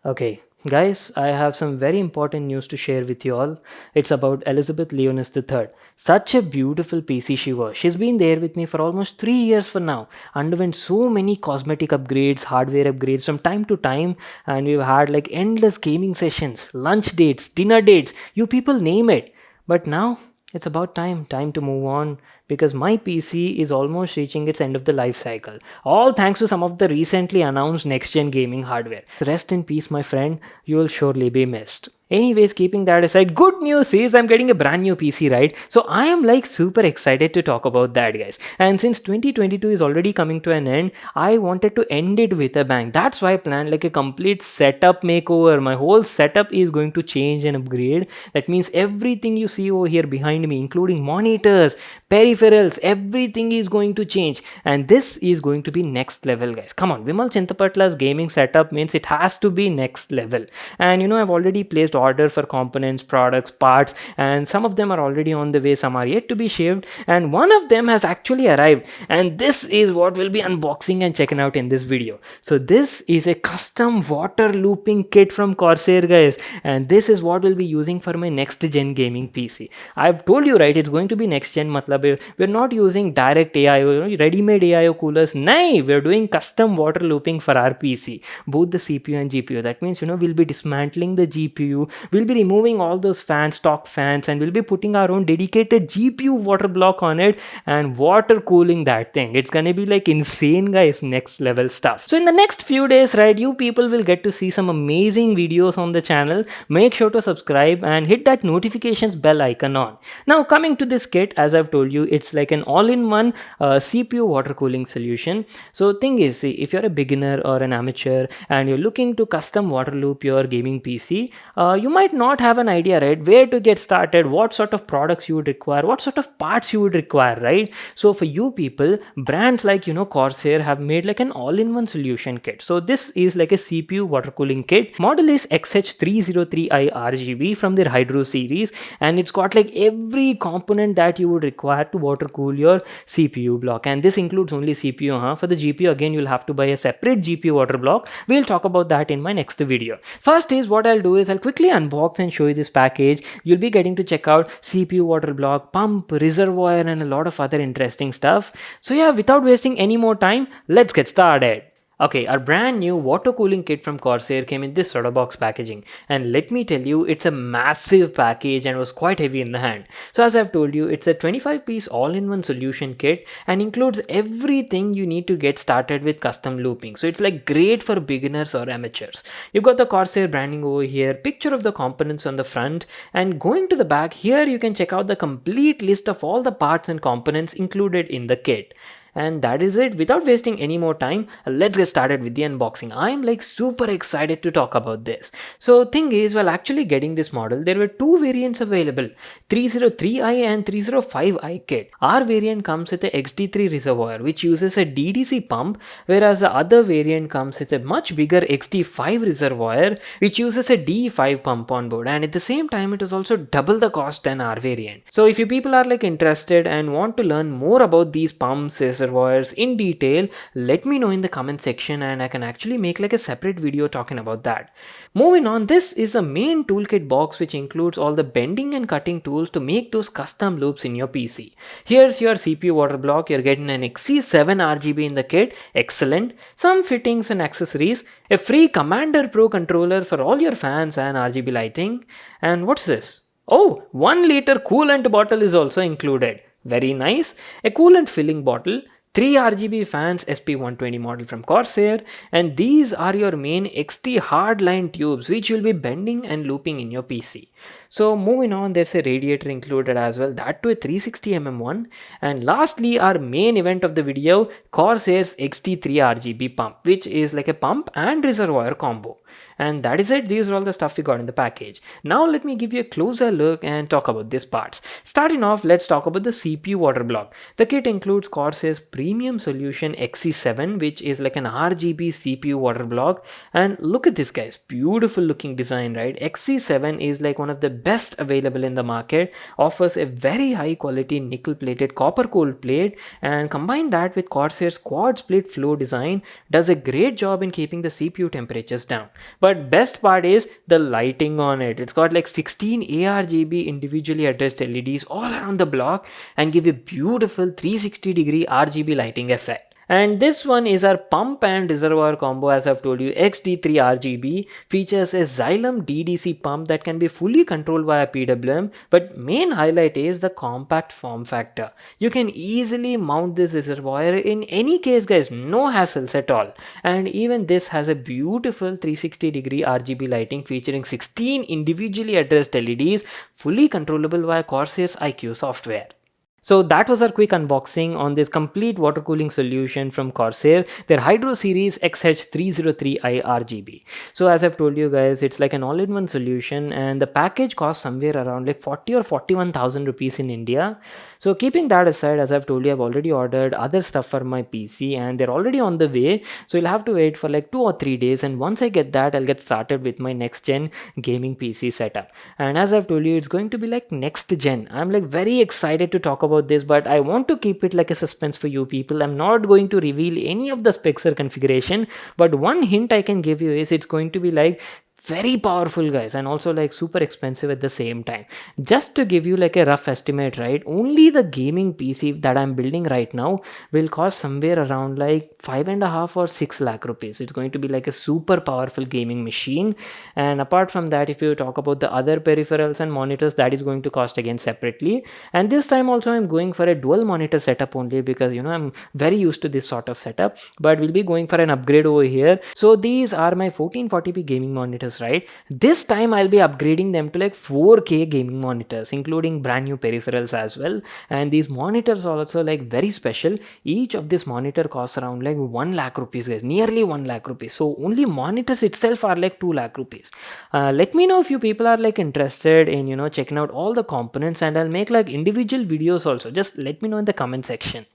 Okay, guys, I have some very important news to share with you all. It's about Elizabeth Leonis III. Such a beautiful PC she was. She's been there with me for almost 3 years for now. Underwent so many cosmetic upgrades, hardware upgrades from time to time, and we've had like endless gaming sessions, lunch dates, dinner dates, you people name it. But now it's about time to move on because my PC is almost reaching its end of the life cycle. All thanks to some of the recently announced next gen gaming hardware. Rest in peace, my friend, you will surely be missed. Anyways, keeping that aside, good news is I'm getting a brand new PC, right? So I am like super excited to talk about that, guys. And since 2022 is already coming to an end, I wanted to end it with a bang. That's why I planned like a complete setup makeover. My whole setup is going to change and upgrade. That means everything you see over here behind me, including monitors, peripherals, everything is going to change. And this is going to be next level, guys. Come on, Vimal Chintapaట్లా's gaming setup means it has to be next level. And I've already placed order for components, products, parts, and some of them are already on the way, some are yet to be shipped, and one of them has actually arrived. And this is what we'll be unboxing and checking out in this video. So this is a custom water looping kit from Corsair, guys, and this is what we'll be using for my next gen gaming PC. I've told you, right, it's going to be next gen. Matlab we're not using direct AIO, ready-made AIO coolers. No, we're doing custom water looping for our PC, both the CPU and GPU. That means we'll be dismantling the GPU, we'll be removing all those fans, stock fans, and we'll be putting our own dedicated GPU water block on it and water cooling that thing. It's gonna be like insane, guys, next level stuff. So in the next few days, right, you people will get to see some amazing videos on the channel. Make sure to subscribe and hit that notifications bell icon on. Now coming to this kit, as I've told you, it's like an all-in-one CPU water cooling solution. So thing is, see, if you're a beginner or an amateur and you're looking to custom water loop your gaming PC, you might not have an idea, right, where to get started, what sort of products you would require, what sort of parts you would require, right? So for you people, brands like Corsair have made like an all-in-one solution kit. So this is like a CPU water cooling kit. Model is XH303i RGB from their Hydro series, and it's got like every component that you would require to water cool your CPU block. And this includes only CPU. For the GPU, again, you'll have to buy a separate GPU water block. We'll talk about that in my next video. First is what I'll do is I'll quickly unbox and show you this package. You'll be getting to check out CPU water block, pump, reservoir, and a lot of other interesting stuff. So yeah, without wasting any more time, let's get started. Okay, our brand new water cooling kit from Corsair came in this sort of box packaging, and let me tell you, it's a massive package and was quite heavy in the hand. So as I've told you, it's a 25-piece all-in-one solution kit and includes everything you need to get started with custom looping. So it's like great for beginners or amateurs. You've got the Corsair branding over here, picture of the components on the front, and going to the back, here you can check out the complete list of all the parts and components included in the kit. And that is it. Without wasting any more time, let's get started with the unboxing. I am like super excited to talk about this. So thing is, while actually getting this model, there were two variants available, 303i and 305i kit. Our variant comes with a XD3 reservoir which uses a DDC pump, whereas the other variant comes with a much bigger XD5 reservoir which uses a D5 pump on board, and at the same time it is also double the cost than our variant. So if you people are like interested and want to learn more about these pumps, reservoirs in detail, let me know in the comment section and I can actually make like a separate video talking about that. Moving on, this is a main toolkit box which includes all the bending and cutting tools to make those custom loops in your PC. Here's your CPU water block. You're getting an XC7 RGB in the kit, excellent, some fittings and accessories, a free Commander Pro controller for all your fans and RGB lighting, and what's this? Oh, 1 liter coolant bottle is also included. Very nice. A coolant filling bottle, 3 RGB fans, SP120 model from Corsair, and these are your main XT hardline tubes which will be bending and looping in your PC. So moving on, there's a radiator included as well, that to a 360mm one. And lastly, our main event of the video, Corsair's XT3 RGB pump, which is like a pump and reservoir combo. And that is it. These are all the stuff we got in the package. Now let me give you a closer look and talk about these parts. Starting off, let's talk about the CPU water block. The kit includes Corsair's premium solution XC7, which is like an RGB CPU water block. And look at this, guys, beautiful looking design, right? XC7 is like one of the best available in the market, offers a very high quality nickel plated copper cold plate, and combine that with Corsair's quad split flow design, does a great job in keeping the CPU temperatures down. But best part is the lighting on it. It's got like 16 ARGB individually addressed LEDs all around the block and give a beautiful 360-degree RGB lighting effect. And this one is our pump and reservoir combo. As I've told you, XD3 RGB features a Xylem DDC pump that can be fully controlled via PWM, but main highlight is the compact form factor. You can easily mount this reservoir in any case guys, no hassles at all. And even this has a beautiful 360-degree RGB lighting featuring 16 individually addressed LEDs, fully controllable via Corsair's IQ software. So that was our quick unboxing on this complete water cooling solution from Corsair, their Hydro Series XH303i RGB. So as I've told you guys, it's like an all-in-one solution and the package costs somewhere around like 40 or 41,000 rupees in India. So keeping that aside, as I've told you, I've already ordered other stuff for my PC and they're already on the way. So you'll have to wait for like 2 or 3 days, and once I get that, I'll get started with my next gen gaming PC setup. And as I've told you, it's going to be like next gen. I'm like very excited to talk about this, but I want to keep it like a suspense for you people. I'm not going to reveal any of the specs or configuration, but one hint I can give you is it's going to be like very powerful guys, and also like super expensive at the same time. Just to give you like a rough estimate, right, only the gaming PC that I'm building right now will cost somewhere around like 5.5 or 6 lakh rupees. It's going to be like a super powerful gaming machine. And apart from that, if you talk about the other peripherals and monitors, that is going to cost again separately. And this time also I'm going for a dual monitor setup only because I'm very used to this sort of setup, but we'll be going for an upgrade over here. So these are my 1440p gaming monitors, right? This time I'll be upgrading them to like 4K gaming monitors, including brand new peripherals as well. And these monitors are also like very special. Each of this monitor costs around like 1 lakh rupees guys, nearly 1 lakh rupees. So only monitors itself are like 2 lakh rupees. Let me know if you people are like interested in checking out all the components, and I'll make like individual videos also. Just let me know in the comment section.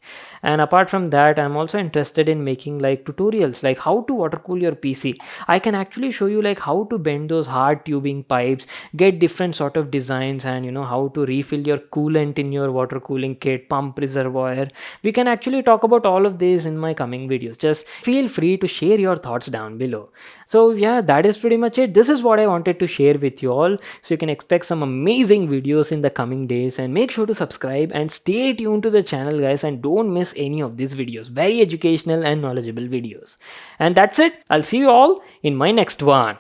And apart from that, I'm also interested in making like tutorials like how to water cool your PC. I can actually show you like how to bend those hard tubing pipes, get different sort of designs, and how to refill your coolant in your water cooling kit, pump, reservoir. We can actually talk about all of this in my coming videos. Just feel free to share your thoughts down below. So yeah, that is pretty much it. This is what I wanted to share with you all. So you can expect some amazing videos in the coming days, and make sure to subscribe and stay tuned to the channel guys, and don't miss any of these videos. Very educational and knowledgeable videos. And that's it. I'll see you all in my next one.